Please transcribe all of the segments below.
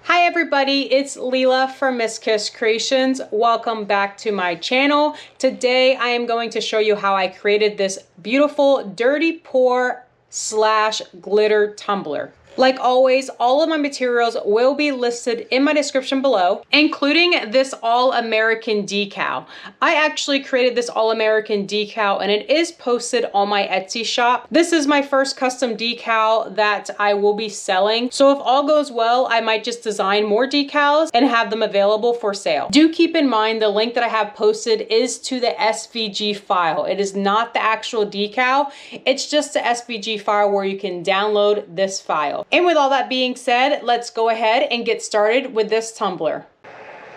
Hi everybody, it's Leela from Miss Kiss Creations. Welcome back to my channel. Today I am going to show you how I created this beautiful dirty pour / glitter tumbler. Like always, all of my materials will be listed in my description below, including this All-American decal. I actually created this All-American decal and it is posted on my Etsy shop. This is my first custom decal that I will be selling. So if all goes well, I might just design more decals and have them available for sale. Do keep in mind the link that I have posted is to the SVG file. It is not the actual decal. It's just the SVG file where you can download this file. And with all that being said, let's go ahead and get started with this tumbler.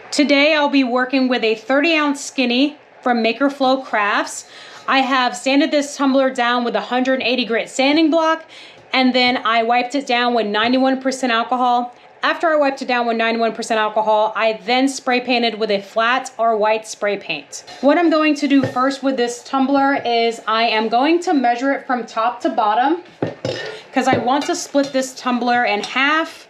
Today I'll be working with a 30-ounce skinny from Maker Flow Crafts. I have sanded this tumbler down with a 180 grit sanding block, and then I wiped it down with 91% alcohol. After I wiped it down with 91% alcohol, I then spray painted with a flat or white spray paint. What I'm going to do first with this tumbler is I am going to measure it from top to bottom, because I want to split this tumbler in half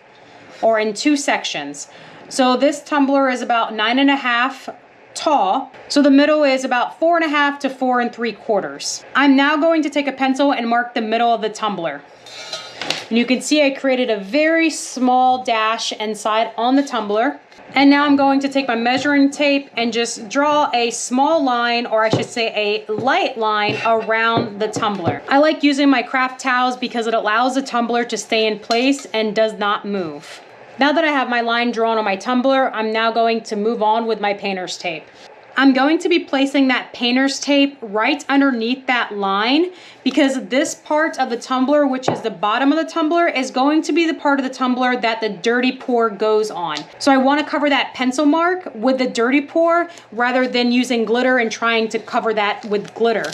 or in two sections. So this tumbler is about 9.5 tall. So the middle is about 4.5 to 4 3/4. I'm now going to take a pencil and mark the middle of the tumbler. And you can see I created a very small dash inside on the tumbler. And now I'm going to take my measuring tape and just draw a small line, or I should say a light line, around the tumbler. I like using my craft towels because it allows the tumbler to stay in place and does not move. Now that I have my line drawn on my tumbler, I'm now going to move on with my painter's tape. I'm going to be placing that painter's tape right underneath that line, because this part of the tumbler, which is the bottom of the tumbler, is going to be the part of the tumbler that the dirty pour goes on. So I want to cover that pencil mark with the dirty pour rather than using glitter and trying to cover that with glitter.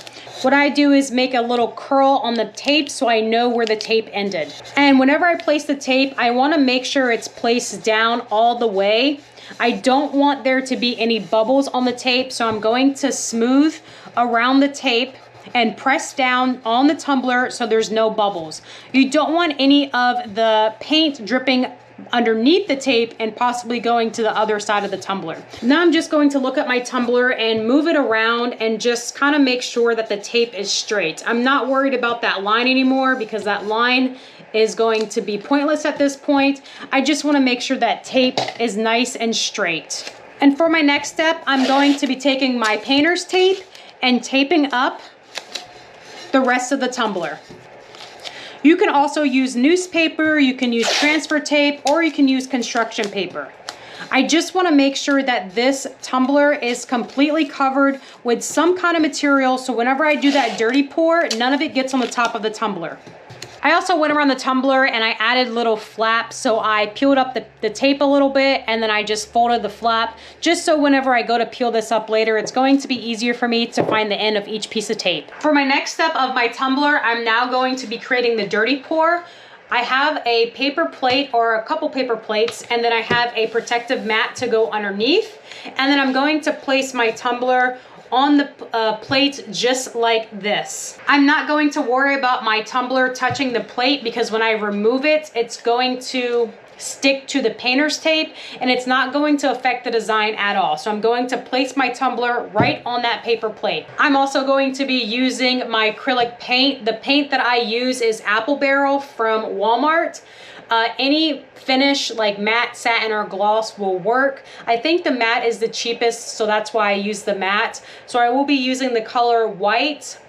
What I do is make a little curl on the tape so I know where the tape ended. And whenever I place the tape, I want to make sure it's placed down all the way. I don't want there to be any bubbles on the tape, so I'm going to smooth around the tape and press down on the tumbler so there's no bubbles. You don't want any of the paint dripping underneath the tape and possibly going to the other side of the tumbler. Now I'm just going to look at my tumbler and move it around and just kind of make sure that the tape is straight. I'm not worried about that line anymore because that line is going to be pointless at this point. I just want to make sure that tape is nice and straight. And for my next step, I'm going to be taking my painter's tape and taping up the rest of the tumbler. You can also use newspaper, you can use transfer tape, or you can use construction paper. I just want to make sure that this tumbler is completely covered with some kind of material, so whenever I do that dirty pour, none of it gets on the top of the tumbler. I also went around the tumbler and I added little flaps, so I peeled up the tape a little bit and then I just folded the flap, just so whenever I go to peel this up later, it's going to be easier for me to find the end of each piece of tape. For my next step of my tumbler, I'm now going to be creating the dirty pour. I have a paper plate or a couple paper plates, and then I have a protective mat to go underneath. And then I'm going to place my tumbler on the plate just like this. I'm not going to worry about my tumbler touching the plate because when I remove it, it's going to stick to the painter's tape and it's not going to affect the design at all. So I'm going to place my tumbler right on that paper plate. I'm also going to be using my acrylic paint. The paint that I use is Apple Barrel from Walmart. Any finish like matte, satin, or gloss will work. I think the matte is the cheapest, so that's why I use the matte. So I will be using the color white,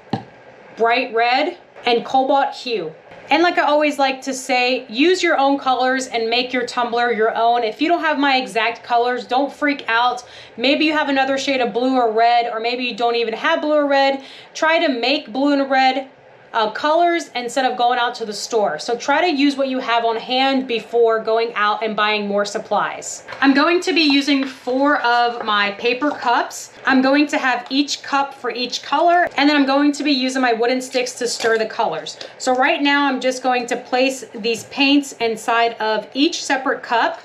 bright red, and cobalt hue. And like I always like to say, use your own colors and make your tumbler your own. If you don't have my exact colors, don't freak out. Maybe you have another shade of blue or red, or maybe you don't even have blue or red. Try to make blue and red colors instead of going out to the store. So try to use what you have on hand before going out and buying more supplies. I'm going to be using 4 of my paper cups. I'm going to have each cup for each color, and then I'm going to be using my wooden sticks to stir the colors. So right now I'm just going to place these paints inside of each separate cup.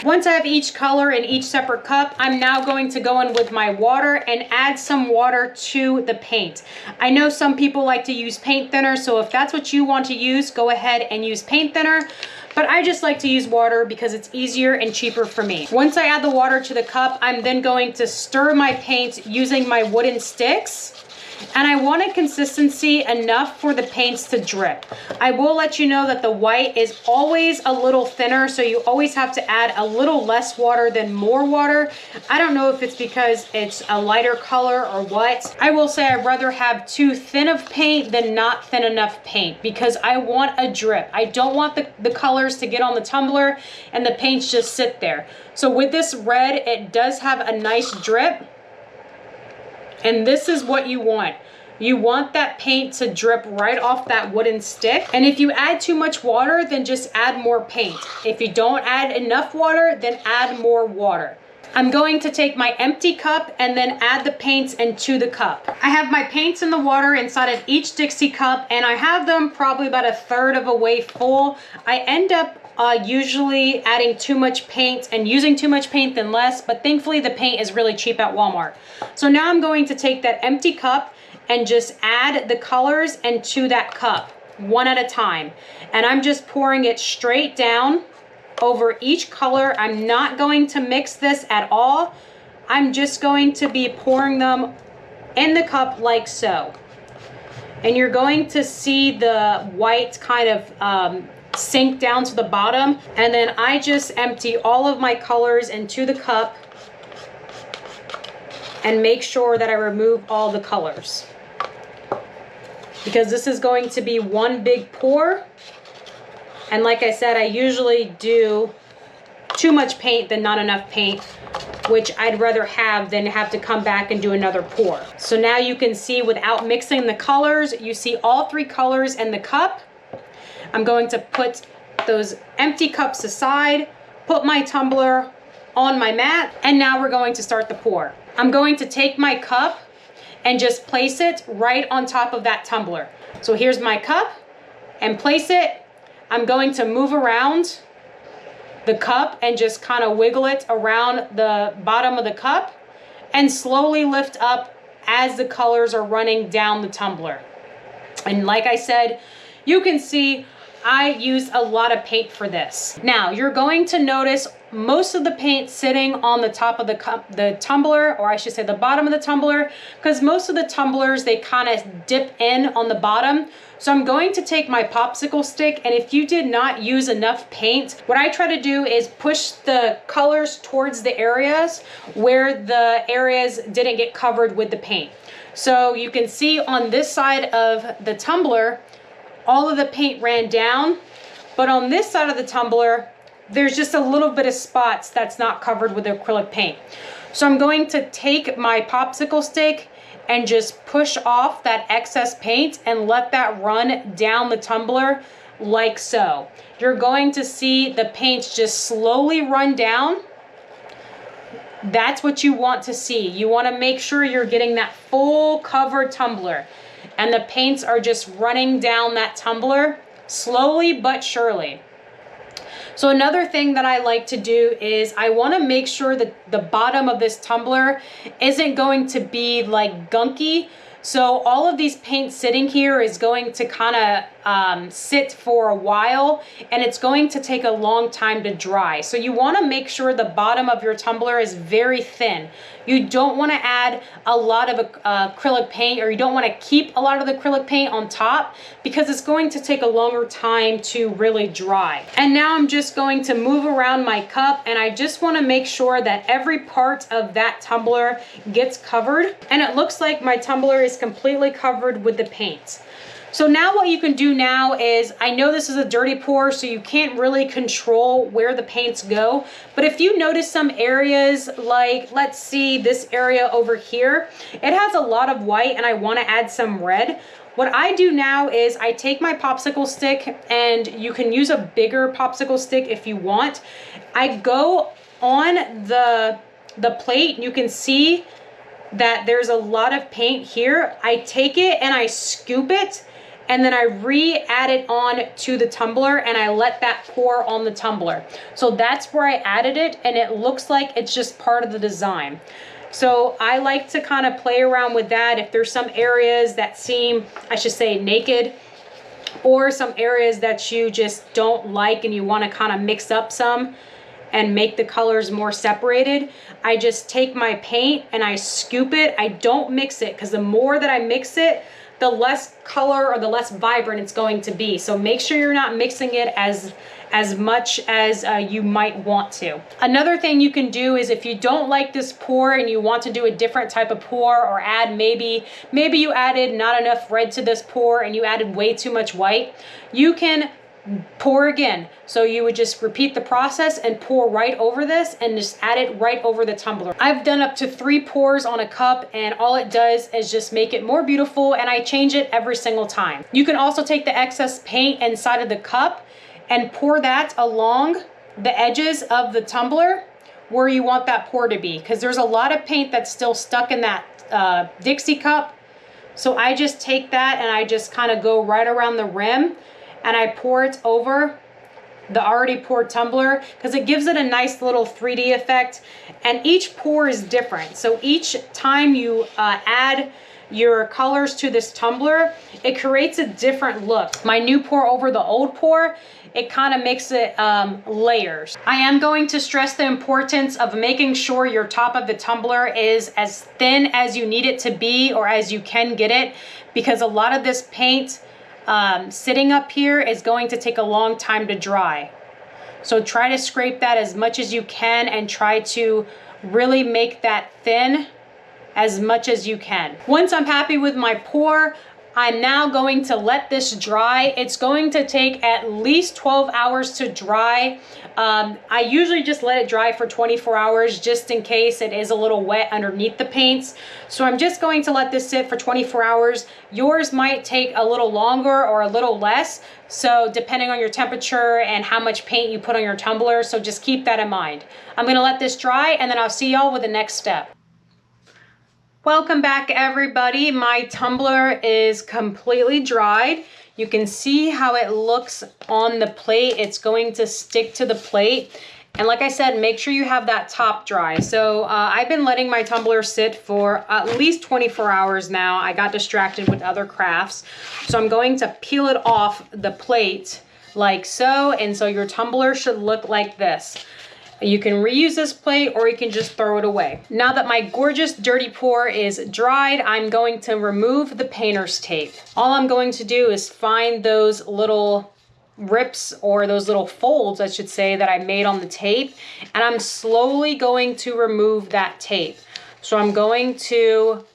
Once I have each color in each separate cup, I'm now going to go in with my water and add some water to the paint. I know some people like to use paint thinner, so if that's what you want to use, go ahead and use paint thinner. But I just like to use water because it's easier and cheaper for me. Once I add the water to the cup, I'm then going to stir my paint using my wooden sticks. And I want a consistency enough for the paints to drip. I will let you know that the white is always a little thinner, so you always have to add a little less water than more water. I don't know if it's because it's a lighter color or what. I will say I'd rather have too thin of paint than not thin enough paint because I want a drip. I don't want the colors to get on the tumbler and the paints just sit there. So with this red, it does have a nice drip. And this is what you want. You want that paint to drip right off that wooden stick. And if you add too much water, then just add more paint. If you don't add enough water, then add more water. I'm going to take my empty cup and then add the paints into the cup. I have my paints in the water inside of each Dixie cup, and I have them probably about 1/3 of a way full. I end up usually adding too much paint and using too much paint than less, but thankfully the paint is really cheap at Walmart. So now I'm going to take that empty cup and just add the colors into that cup one at a time. And I'm just pouring it straight down over each color. I'm not going to mix this at all. I'm just going to be pouring them in the cup like so. And you're going to see the white kind of sink down to the bottom, and then I just empty all of my colors into the cup and make sure that I remove all the colors, because this is going to be one big pour. And like I said, I usually do too much paint than not enough paint, which I'd rather have than have to come back and do another pour. So now you can see without mixing the colors, you see all 3 colors in the cup. I'm going to put those empty cups aside, put my tumbler on my mat, and now we're going to start the pour. I'm going to take my cup and just place it right on top of that tumbler. So here's my cup, and place it. I'm going to move around the cup and just kind of wiggle it around the bottom of the cup and slowly lift up as the colors are running down the tumbler. And like I said, you can see I used a lot of paint for this. Now you're going to notice most of the paint sitting on the top of the tumbler, or I should say the bottom of the tumbler, because most of the tumblers, they kind of dip in on the bottom. So I'm going to take my popsicle stick, and if you did not use enough paint, what I try to do is push the colors towards the areas where the areas didn't get covered with the paint. So you can see on this side of the tumbler, all of the paint ran down, but on this side of the tumbler, there's just a little bit of spots that's not covered with acrylic paint. So I'm going to take my popsicle stick and just push off that excess paint and let that run down the tumbler like so. You're going to see the paint just slowly run down. That's what you want to see. You want to make sure you're getting that full covered tumbler, and the paints are just running down that tumbler slowly but surely. So another thing that I like to do is I want to make sure that the bottom of this tumbler isn't going to be like gunky. So all of these paints sitting here is going to kind of sit for a while, and it's going to take a long time to dry. So you want to make sure the bottom of your tumbler is very thin. You don't want to add a lot of acrylic paint, or you don't want to keep a lot of the acrylic paint on top, because it's going to take a longer time to really dry. And now I'm just going to move around my cup, and I just want to make sure that every part of that tumbler gets covered. And it looks like my tumbler is completely covered with the paint. So now what you can do now is, I know this is a dirty pour, so you can't really control where the paints go, but if you notice some areas, like let's see this area over here, it has a lot of white and I want to add some red. What I do now is I take my popsicle stick, and you can use a bigger popsicle stick if you want. I go on the plate, you can see that there's a lot of paint here. I take it and I scoop it, and then I re-add it on to the tumbler and I let that pour on the tumbler. So that's where I added it, and it looks like it's just part of the design. So I like to kind of play around with that. If there's some areas that seem, I should say, naked, or some areas that you just don't like and you want to kind of mix up some and make the colors more separated, I just take my paint and I scoop it. I don't mix it, because the more that I mix it, the less color or the less vibrant it's going to be. So make sure you're not mixing it as much as you might want to. Another thing you can do is, if you don't like this pour and you want to do a different type of pour, or add maybe you added not enough red to this pour and you added way too much white, you can pour again. So you would just repeat the process and pour right over this and just add it right over the tumbler. I've done up to 3 pours on a cup, and all it does is just make it more beautiful, and I change it every single time. You can also take the excess paint inside of the cup and pour that along the edges of the tumbler where you want that pour to be, because there's a lot of paint that's still stuck in that Dixie cup. So I just take that and I just kind of go right around the rim and I pour it over the already poured tumbler, because it gives it a nice little 3D effect. And each pour is different. So each time you add your colors to this tumbler, it creates a different look. My new pour over the old pour, it kind of makes it layers. I am going to stress the importance of making sure your top of the tumbler is as thin as you need it to be, or as you can get it, because a lot of this paint sitting up here is going to take a long time to dry. So try to scrape that as much as you can and try to really make that thin as much as you can. Once I'm happy with my pour, I'm now going to let this dry. It's going to take at least 12 hours to dry. I usually just let it dry for 24 hours just in case it is a little wet underneath the paints. So I'm just going to let this sit for 24 hours. Yours might take a little longer or a little less, so depending on your temperature and how much paint you put on your tumbler, so just keep that in mind. I'm gonna let this dry, and then I'll see y'all with the next step. Welcome back, everybody. My tumbler is completely dried. You can see how it looks on the plate. It's going to stick to the plate. And like I said, make sure you have that top dry. So I've been letting my tumbler sit for at least 24 hours now. I got distracted with other crafts. So I'm going to peel it off the plate like so. And so your tumbler should look like this. You can reuse this plate, or you can just throw it away. Now that my gorgeous dirty pour is dried, I'm going to remove the painter's tape. All I'm going to do is find those little rips, or those little folds, I should say, that I made on the tape, and I'm slowly going to remove that tape. So I'm going to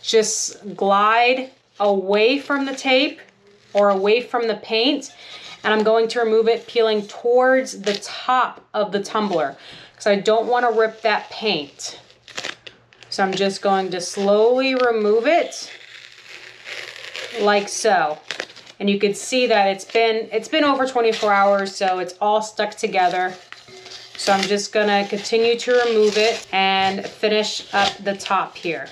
just glide away from the tape or away from the paint, and I'm going to remove it peeling towards the top of the tumbler, because I don't want to rip that paint. So I'm just going to slowly remove it like so. And you can see that it's been over 24 hours, so it's all stuck together. So I'm just gonna continue to remove it and finish up the top here.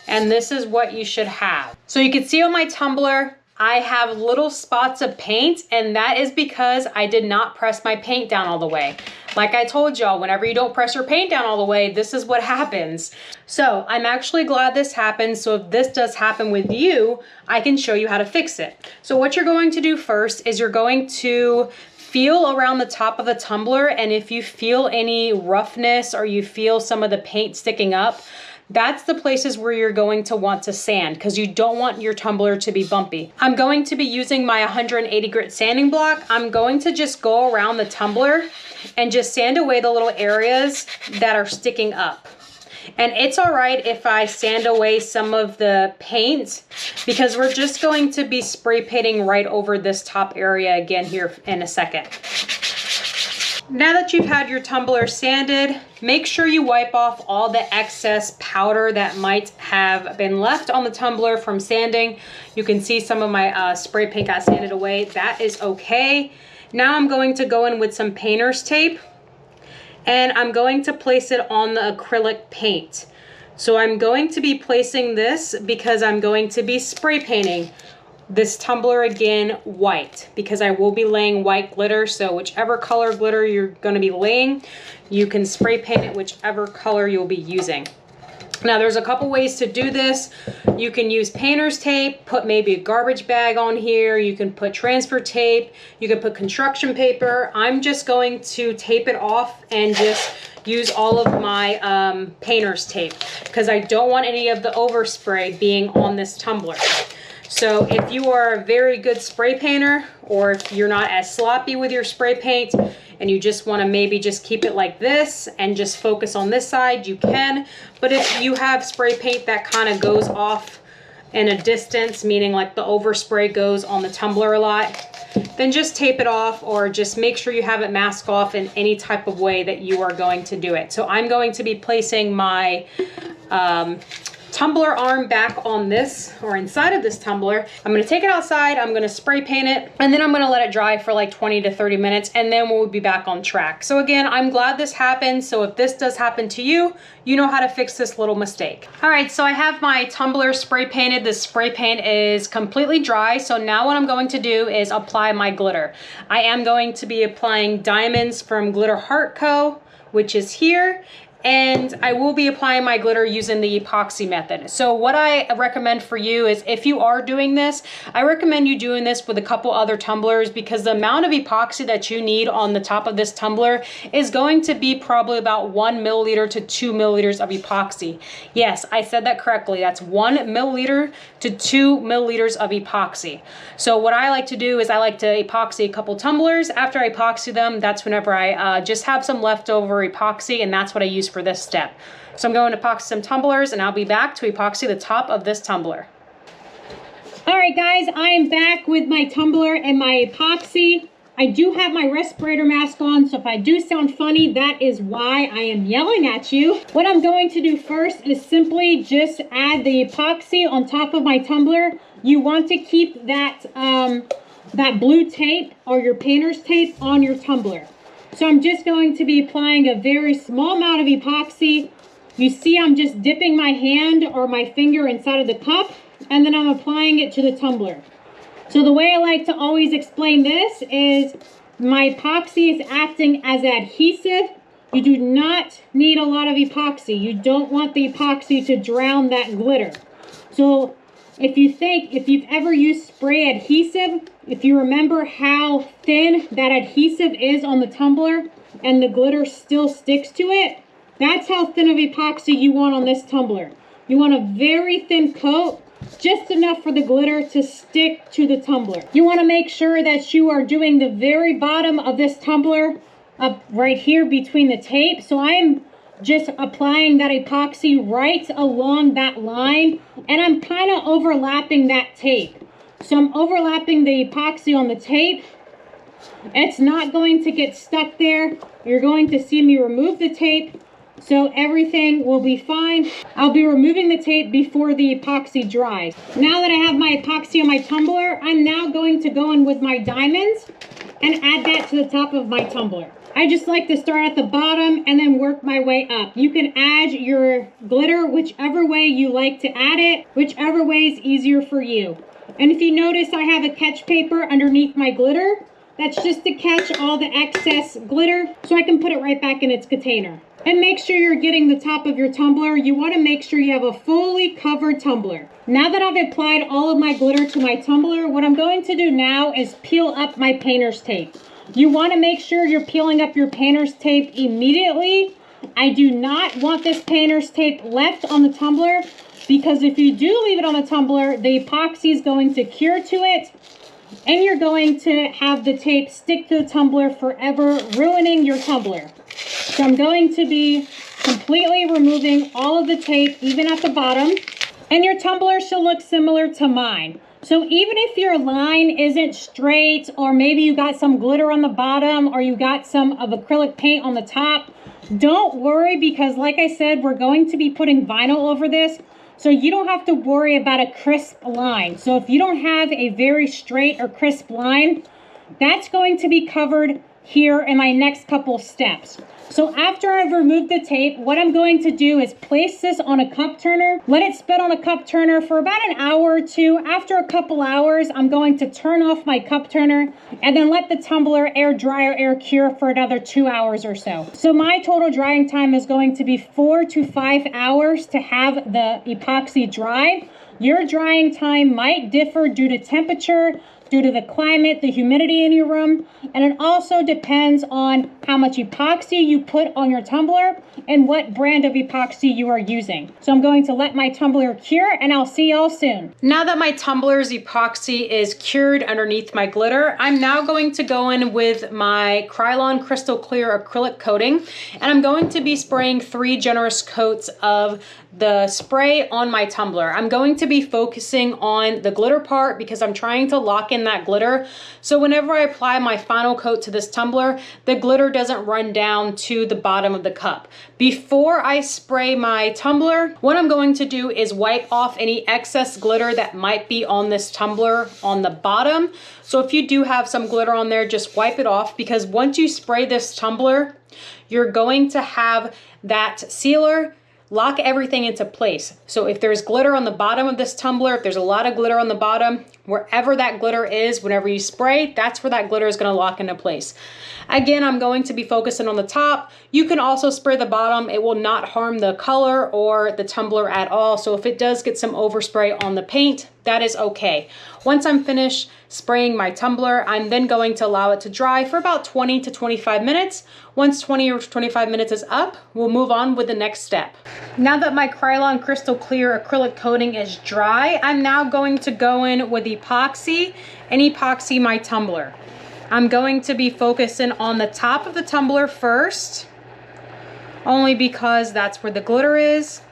And this is what you should have. So you can see on my tumbler, I have little spots of paint, and that is because I did not press my paint down all the way. Like I told y'all, whenever you don't press your paint down all the way, this is what happens. So I'm actually glad this happened. So if this does happen with you, I can show you how to fix it. So what you're going to do first is you're going to feel around the top of the tumbler, and if you feel any roughness or you feel some of the paint sticking up, that's the places where you're going to want to sand, because you don't want your tumbler to be bumpy. I'm going to be using my 180 grit sanding block. I'm going to just go around the tumbler and just sand away the little areas that are sticking up. And it's all right if I sand away some of the paint, because we're just going to be spray painting right over this top area again here in a second. Now that you've had your tumbler sanded, make sure you wipe off all the excess powder that might have been left on the tumbler from sanding. You can see some of my spray paint got sanded away. That is okay. Now I'm going to go in with some painter's tape, and I'm going to place it on the acrylic paint. So I'm going to be placing this because I'm going to be spray painting this tumbler again white, because I will be laying white glitter. So whichever color glitter you're going to be laying, you can spray paint it whichever color you'll be using. Now there's a couple ways to do this. You can use painter's tape, put maybe a garbage bag on here. You can put transfer tape. You can put construction paper. I'm just going to tape it off and just use all of my painter's tape, because I don't want any of the overspray being on this tumbler. So if you are a very good spray painter, or if you're not as sloppy with your spray paint and you just want to maybe just keep it like this and just focus on this side, you can. But if you have spray paint that kind of goes off in a distance, meaning like the overspray goes on the tumbler a lot, then just tape it off, or just make sure you have it mask off in any type of way that you are going to do it. So I'm going to be placing my tumbler arm back on this, or inside of this tumbler. I'm going to take it outside, I'm going to spray paint it, and then I'm going to let it dry for like 20 to 30 minutes, and then we'll be back on track. So again, I'm glad this happened. So if this does happen to you, you know how to fix this little mistake. All right, so I have my tumbler spray painted. The spray paint is completely dry. So now what I'm going to do is apply my glitter. I am going to be applying diamonds from Glitter Heart Co., which is here. And I will be applying my glitter using the epoxy method. So what I recommend for you is, if you are doing this, I recommend you doing this with a couple other tumblers, because the amount of epoxy that you need on the top of this tumbler is going to be probably about 1 milliliter to 2 milliliters of epoxy. Yes, I said that correctly. That's 1 milliliter to 2 milliliters of epoxy. So what I like to do is I like to epoxy a couple tumblers. After I epoxy them, that's whenever I just have some leftover epoxy, and that's what I use for this step. So I'm going to epoxy some tumblers, and I'll be back to epoxy the top of this tumbler. All right guys, I am back with my tumbler and my epoxy. I do have my respirator mask on, so if I do sound funny, that is why I am yelling at you. What I'm going to do first is simply just add the epoxy on top of my tumbler. You want to keep that that blue tape or your painter's tape on your tumbler. So I'm just going to be applying a very small amount of epoxy. You see I'm just dipping my hand or my finger inside of the cup, and then I'm applying it to the tumbler. So the way I like to always explain this is my epoxy is acting as adhesive. You do not need a lot of epoxy. You don't want the epoxy to drown that glitter. So if you've ever used spray adhesive, if you remember how thin that adhesive is on the tumbler and the glitter still sticks to it, that's how thin of epoxy you want on this tumbler. You want a very thin coat, just enough for the glitter to stick to the tumbler. You want to make sure that you are doing the very bottom of this tumbler up right here between the tape. So I'm just applying that epoxy right along that line, and I'm kind of overlapping that tape. So I'm overlapping the epoxy on the tape. It's not going to get stuck there. You're going to see me remove the tape, so everything will be fine. I'll be removing the tape before the epoxy dries. Now that I have my epoxy on my tumbler, I'm now going to go in with my diamonds and add that to the top of my tumbler. I just like to start at the bottom and then work my way up. You can add your glitter whichever way you like to add it, whichever way is easier for you. And if you notice, I have a catch paper underneath my glitter. That's just to catch all the excess glitter so I can put it right back in its container. And make sure you're getting the top of your tumbler. You want to make sure you have a fully covered tumbler. Now that I've applied all of my glitter to my tumbler, what I'm going to do now is peel up my painter's tape. You want to make sure you're peeling up your painter's tape immediately. I do not want this painter's tape left on the tumbler, because if you do leave it on the tumbler, the epoxy is going to cure to it, and you're going to have the tape stick to the tumbler forever, ruining your tumbler. So I'm going to be completely removing all of the tape, even at the bottom, and your tumbler should look similar to mine. So even if your line isn't straight, or maybe you got some glitter on the bottom, or you got some of acrylic paint on the top, don't worry, because like I said, we're going to be putting vinyl over this, so you don't have to worry about a crisp line. So if you don't have a very straight or crisp line, that's going to be covered here in my next couple steps. So after I've removed the tape, what I'm going to do is place this on a cup turner, let it sit on a cup turner for about an hour or two. After a couple hours, I'm going to turn off my cup turner and then let the tumbler air dry or air cure for another 2 hours or so. So my total drying time is going to be 4 to 5 hours to have the epoxy dry. Your drying time might differ due to temperature, due to the climate, the humidity in your room, and it also depends on how much epoxy you put on your tumbler and what brand of epoxy you are using. So I'm going to let my tumbler cure and I'll see y'all soon. Now that my tumbler's epoxy is cured underneath my glitter, I'm now going to go in with my Krylon Crystal Clear acrylic coating, and I'm going to be spraying 3 generous coats of the spray on my tumbler. I'm going to be focusing on the glitter part because I'm trying to lock in that glitter. So whenever I apply my final coat to this tumbler, the glitter doesn't run down to the bottom of the cup. Before I spray my tumbler, what I'm going to do is wipe off any excess glitter that might be on this tumbler on the bottom. So if you do have some glitter on there, just wipe it off, because once you spray this tumbler, you're going to have that sealer lock everything into place. So if there's glitter on the bottom of this tumbler, if there's a lot of glitter on the bottom, wherever that glitter is, whenever you spray, that's where that glitter is going to lock into place. Again, I'm going to be focusing on the top. You can also spray the bottom. It will not harm the color or the tumbler at all. So if it does get some overspray on the paint, that is okay. Once I'm finished spraying my tumbler, I'm then going to allow it to dry for about 20 to 25 minutes. Once 20 or 25 minutes is up, we'll move on with the next step. Now that my Krylon Crystal Clear acrylic coating is dry, I'm now going to go in with epoxy and epoxy my tumbler. I'm going to be focusing on the top of the tumbler first, only because that's where the glitter is.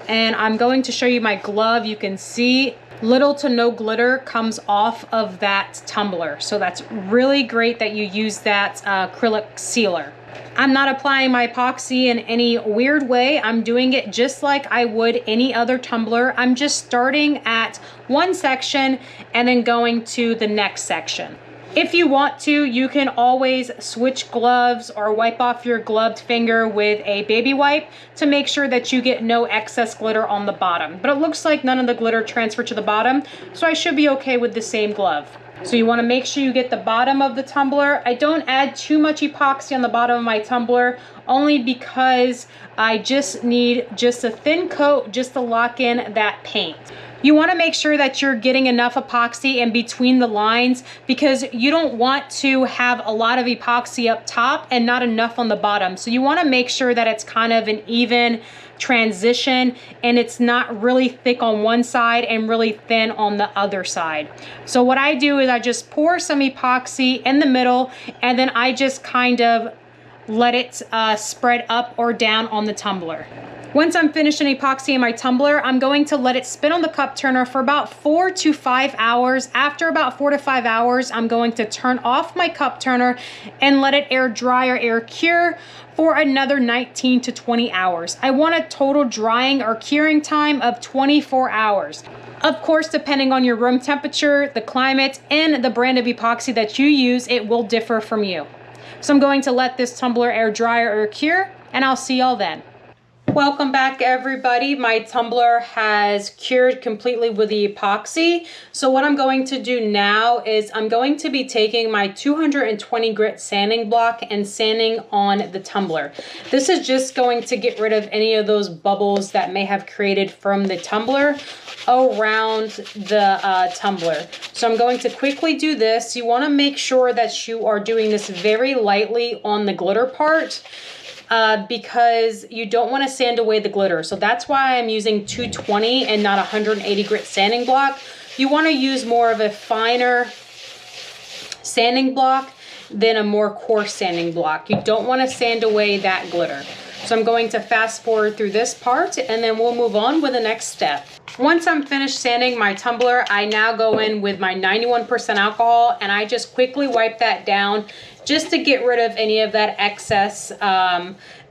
And I'm going to show you my glove. You can see little to no glitter comes off of that tumbler. So that's really great that you use that acrylic sealer. I'm not applying my epoxy in any weird way. I'm doing it just like I would any other tumbler. I'm just starting at one section and then going to the next section. If you want to, you can always switch gloves or wipe off your gloved finger with a baby wipe to make sure that you get no excess glitter on the bottom. But it looks like none of the glitter transferred to the bottom, so I should be okay with the same glove. So you want to make sure you get the bottom of the tumbler. I don't add too much epoxy on the bottom of my tumbler, only because I just need just a thin coat just to lock in that paint. You want to make sure that you're getting enough epoxy in between the lines, because you don't want to have a lot of epoxy up top and not enough on the bottom. So you want to make sure that it's kind of an even transition and it's not really thick on one side and really thin on the other side. So what I do is I just pour some epoxy in the middle, and then I just kind of let it spread up or down on the tumbler. Once I'm finished in epoxy in my tumbler, I'm going to let it spin on the cup turner for about 4 to 5 hours. After about 4 to 5 hours, I'm going to turn off my cup turner and let it air dry or air cure for another 19 to 20 hours. I want a total drying or curing time of 24 hours. Of course, depending on your room temperature, the climate, and the brand of epoxy that you use, it will differ from you. So I'm going to let this tumbler air dry or air cure, and I'll see y'all then. Welcome back, everybody. My tumbler has cured completely with the epoxy. So what I'm going to do now is I'm going to be taking my 220 grit sanding block and sanding on the tumbler. This is just going to get rid of any of those bubbles that may have created from the tumbler around the tumbler. So I'm going to quickly do this. You want to make sure that you are doing this very lightly on the glitter part, because you don't want to sand away the glitter. So that's why I'm using 220 and not 180 grit sanding block. You want to use more of a finer sanding block than a more coarse sanding block. You don't want to sand away that glitter. So I'm going to fast forward through this part, and then we'll move on with the next step. Once I'm finished sanding my tumbler, I now go in with my 91% alcohol, and I just quickly wipe that down just to get rid of any of that excess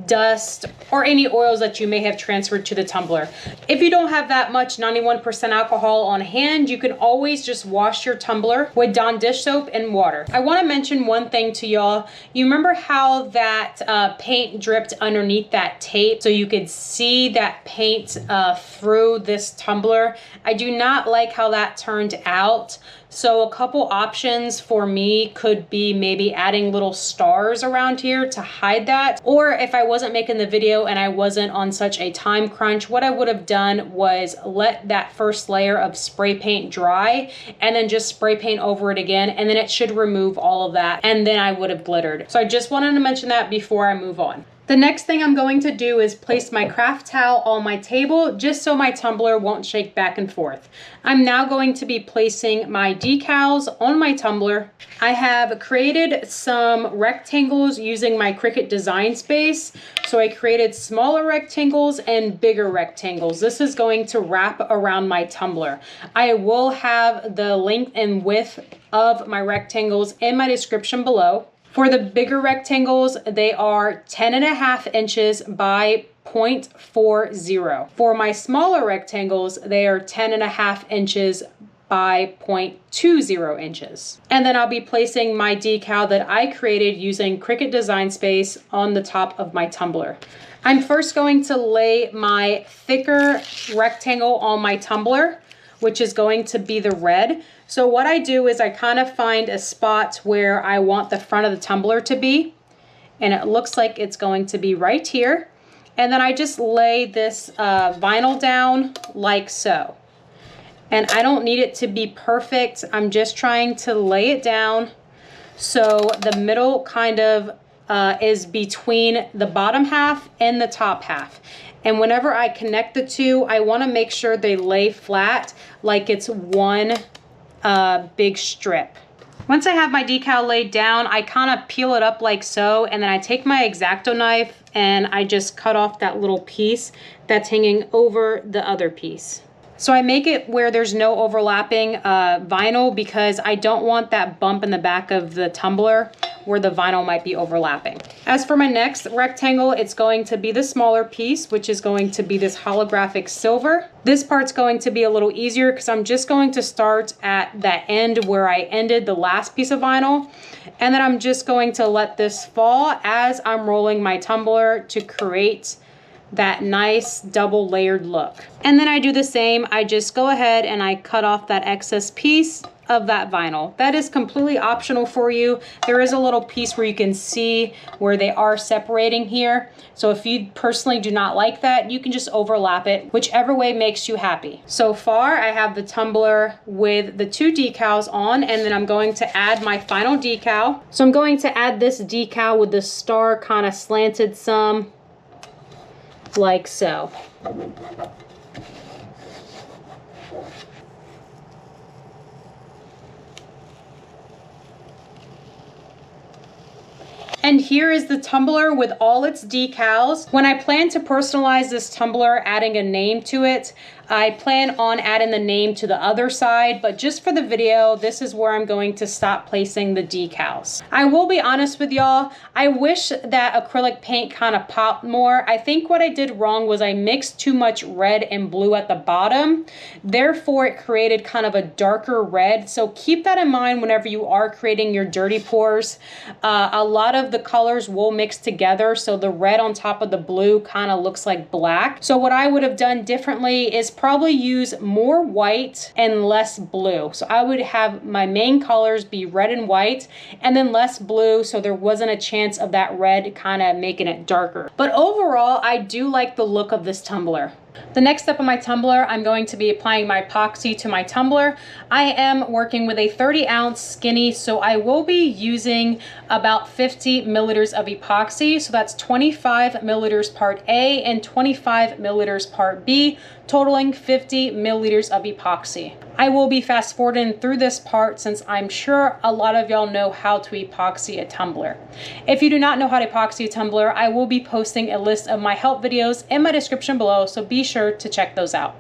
dust or any oils that you may have transferred to the tumbler. If you don't have that much 91% alcohol on hand, you can always just wash your tumbler with Dawn dish soap and water. I want to mention one thing to y'all. You remember how that paint dripped underneath that tape so you could see that paint through this tumbler? I do not like how that turned out. So a couple options for me could be maybe adding little stars around here to hide that. Or if I wasn't making the video and I wasn't on such a time crunch, what I would have done was let that first layer of spray paint dry and then just spray paint over it again, and then it should remove all of that, and then I would have glittered. So I just wanted to mention that before I move on. The next thing I'm going to do is place my craft towel on my table just so my tumbler won't shake back and forth. I'm now going to be placing my decals on my tumbler. I have created some rectangles using my Cricut design space. So I created smaller rectangles and bigger rectangles. This is going to wrap around my tumbler. I will have the length and width of my rectangles in my description below. For the bigger rectangles, they are 10.5 inches by 0.40. For my smaller rectangles, they are 10.5 inches by 0.20 inches. And then I'll be placing my decal that I created using Cricut Design Space on the top of my tumbler. I'm first going to lay my thicker rectangle on my tumbler, which is going to be the red. So what I do is I kind of find a spot where I want the front of the tumbler to be, and it looks like it's going to be right here. And then I just lay this vinyl down like so. And I don't need it to be perfect. I'm just trying to lay it down so the middle kind of is between the bottom half and the top half. And whenever I connect the two, I want to make sure they lay flat like it's one big strip. Once I have my decal laid down, I kind of peel it up like so, and then I take my X-Acto knife and I just cut off that little piece that's hanging over the other piece. So I make it where there's no overlapping vinyl because I don't want that bump in the back of the tumbler where the vinyl might be overlapping. As for my next rectangle, it's going to be the smaller piece, which is going to be this holographic silver. This part's going to be a little easier because I'm just going to start at that end where I ended the last piece of vinyl. And then I'm just going to let this fall as I'm rolling my tumbler to create that nice double layered look. And then I do the same. I just go ahead and I cut off that excess piece of that vinyl. That is completely optional for you. There is a little piece where you can see where they are separating here. So if you personally do not like that, you can just overlap it, whichever way makes you happy. So far, I have the tumbler with the two decals on, and then I'm going to add my final decal. So I'm going to add this decal with the star kind of slanted some, like so. And here is the tumbler with all its decals. When I plan to personalize this tumbler, adding a name to it, I plan on adding the name to the other side, but just for the video, this is where I'm going to stop placing the decals. I will be honest with y'all, I wish that acrylic paint kind of popped more. I think what I did wrong was I mixed too much red and blue at the bottom. Therefore, it created kind of a darker red. So keep that in mind whenever you are creating your dirty pours. A lot of the colors will mix together, so the red on top of the blue kind of looks like black. So what I would have done differently is probably use more white and less blue. So I would have my main colors be red and white, and then less blue, so there wasn't a chance of that red kind of making it darker. But overall, I do like the look of this tumbler. The next step on my tumbler, I'm going to be applying my epoxy to my tumbler. I am working with a 30-ounce skinny, so I will be using about 50 milliliters of epoxy. So that's 25 milliliters part A and 25 milliliters part B, totaling 50 milliliters of epoxy. I will be fast forwarding through this part since I'm sure a lot of y'all know how to epoxy a tumbler. If you do not know how to epoxy a tumbler, I will be posting a list of my help videos in my description below, so be sure to check those out.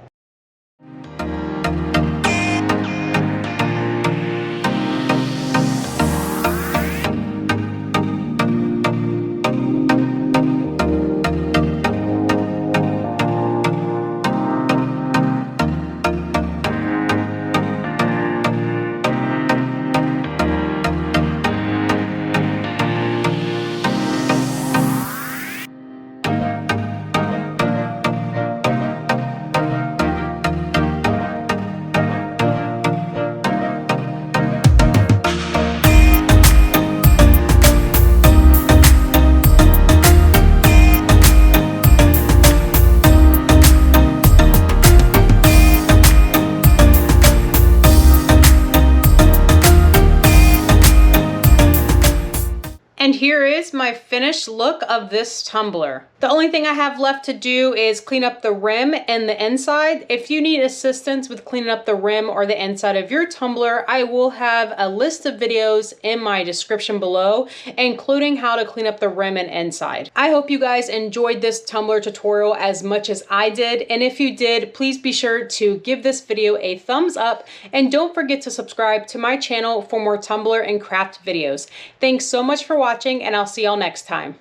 And here is my finished look of this tumbler. The only thing I have left to do is clean up the rim and the inside. If you need assistance with cleaning up the rim or the inside of your tumbler, I will have a list of videos in my description below, including how to clean up the rim and inside. I hope you guys enjoyed this tumbler tutorial as much as I did. And if you did, please be sure to give this video a thumbs up and don't forget to subscribe to my channel for more tumbler and craft videos. Thanks so much for watching, and I'll see y'all next time.